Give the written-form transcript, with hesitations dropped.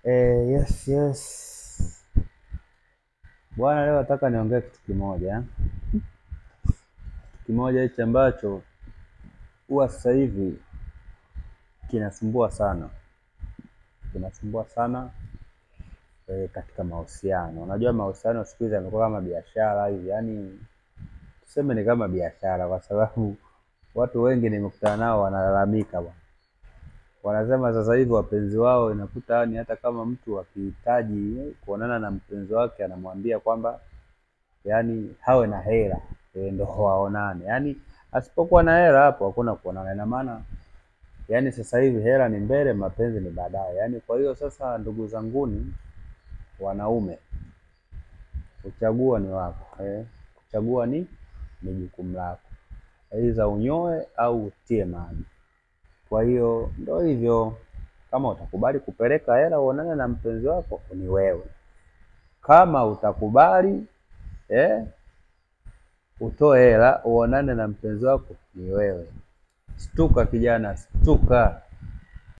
Yes. Bwana, leo nataka niongee kitu kimoja. Kimoja hichi ambacho huwa sasa hivi kinasumbua sana. Katika mahusiano. Unajua mahusiano siku hizi yamekuwa kama biashara hivi. Yaani tuseme ni kama biashara kwa sababu watu wengi nimekutana nao wanalalamika bwana. Wanasema sasa hivi wapenzi wao inakuta yani hata kama mtu akihitaji kuonana na mpenzi wake anamwambia kwamba yani hawe na hela ndio waonane. Yani asipokuwa na hela hapo hakuna kuonana. Ina maana yani sasa hivi hela ni mbele, mapenzi ni baadaye. Yani kwa hiyo sasa, ndugu zanguni wanaume, kuchagua ni wako. Kuchagua ni jukumu lako. Aidha unyoe au utie maji. Kwa hiyo ndio hivyo, kama utakubali kupeleka hela uonane na mpenzi wako ni wewe. Kama utakubali utoe hela uonane na mpenzi wako ni wewe. Stuka kijana, stuka.